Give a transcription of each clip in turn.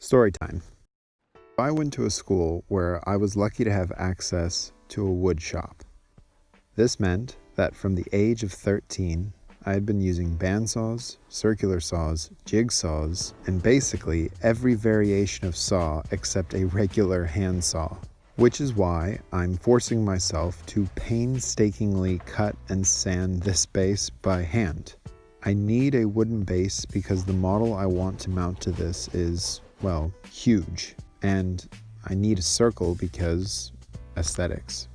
Story time. I went to a school where I was lucky to have access to a wood shop. This meant that from the age of 13, I had been using bandsaws, circular saws, jigsaws, and basically every variation of saw except a regular handsaw. Which is why I'm forcing myself to painstakingly cut and sand this base by hand. I need a wooden base because the model I want to mount to this is, well, huge. And I need a circle because aesthetics.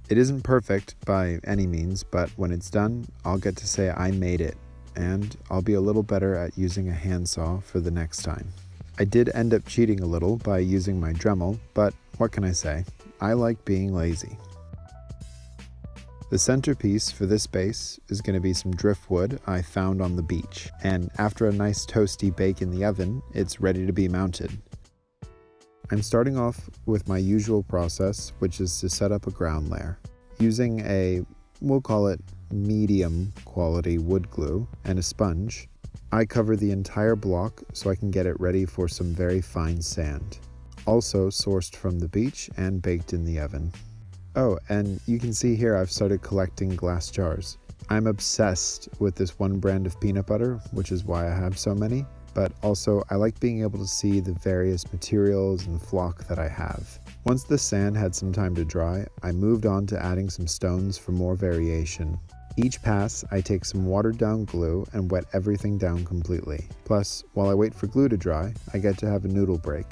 It isn't perfect by any means, but when it's done, I'll get to say I made it, and I'll be a little better at using a handsaw for the next time. I did end up cheating a little by using my Dremel, but what can I say? I like being lazy. The centerpiece for this base is going to be some driftwood I found on the beach, and after a nice toasty bake in the oven, it's ready to be mounted. I'm starting off with my usual process, which is to set up a ground layer. Using we'll call it medium quality wood glue and a sponge, I cover the entire block so I can get it ready for some very fine sand. Also sourced from the beach and baked in the oven. Oh, and you can see here I've started collecting glass jars. I'm obsessed with this one brand of peanut butter, which is why I have so many. But also I like being able to see the various materials and flock that I have. Once the sand had some time to dry, I moved on to adding some stones for more variation. Each pass, I take some watered down glue and wet everything down completely. Plus, while I wait for glue to dry, I get to have a noodle break.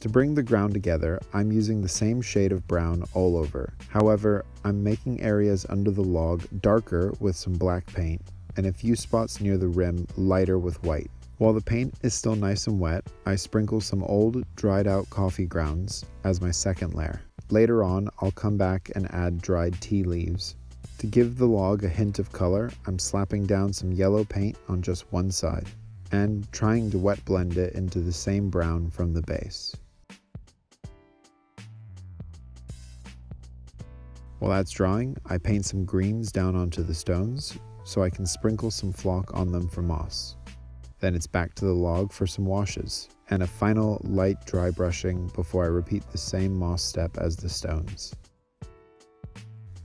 To bring the ground together, I'm using the same shade of brown all over. However, I'm making areas under the log darker with some black paint, and a few spots near the rim lighter with white. While the paint is still nice and wet, I sprinkle some old, dried out coffee grounds as my second layer. Later on, I'll come back and add dried tea leaves. To give the log a hint of color, I'm slapping down some yellow paint on just one side, and trying to wet blend it into the same brown from the base. While that's drying, I paint some greens down onto the stones, so I can sprinkle some flock on them for moss. Then it's back to the log for some washes, and a final light dry brushing before I repeat the same moss step as the stones.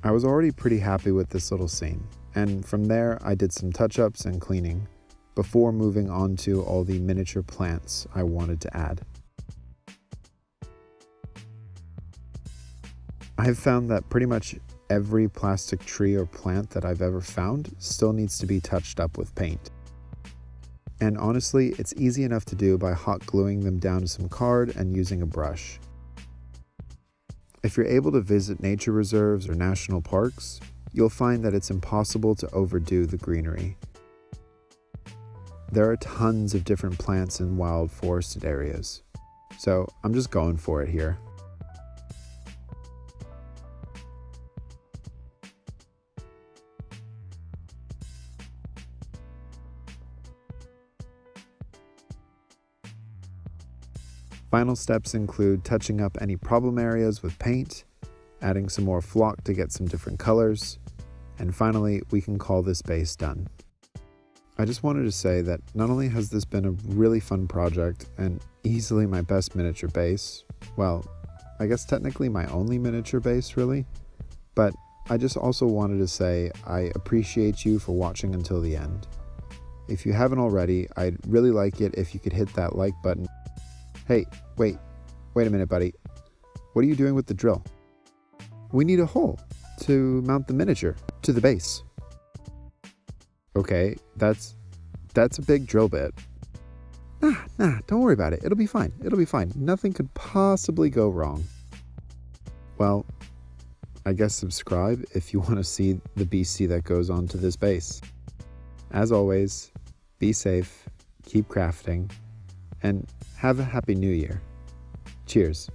I was already pretty happy with this little scene, and from there I did some touch-ups and cleaning, before moving on to all the miniature plants I wanted to add. I have found that pretty much every plastic tree or plant that I've ever found still needs to be touched up with paint. And honestly, it's easy enough to do by hot gluing them down to some card and using a brush. If you're able to visit nature reserves or national parks, you'll find that it's impossible to overdo the greenery. There are tons of different plants in wild forested areas, so I'm just going for it here. Final steps include touching up any problem areas with paint, adding some more flock to get some different colors, and finally we can call this base done. I just wanted to say that not only has this been a really fun project and easily my best miniature base, well, I guess technically my only miniature base really, but I just also wanted to say I appreciate you for watching until the end. If you haven't already, I'd really like it if you could hit that like button. Hey, wait a minute, buddy. What are you doing with the drill? We need a hole to mount the miniature to the base. Okay, that's a big drill bit. Nah, don't worry about it. It'll be fine. Nothing could possibly go wrong. Well, I guess subscribe if you want to see the BC that goes on to this base. As always, be safe, keep crafting, and have a happy new year. Cheers.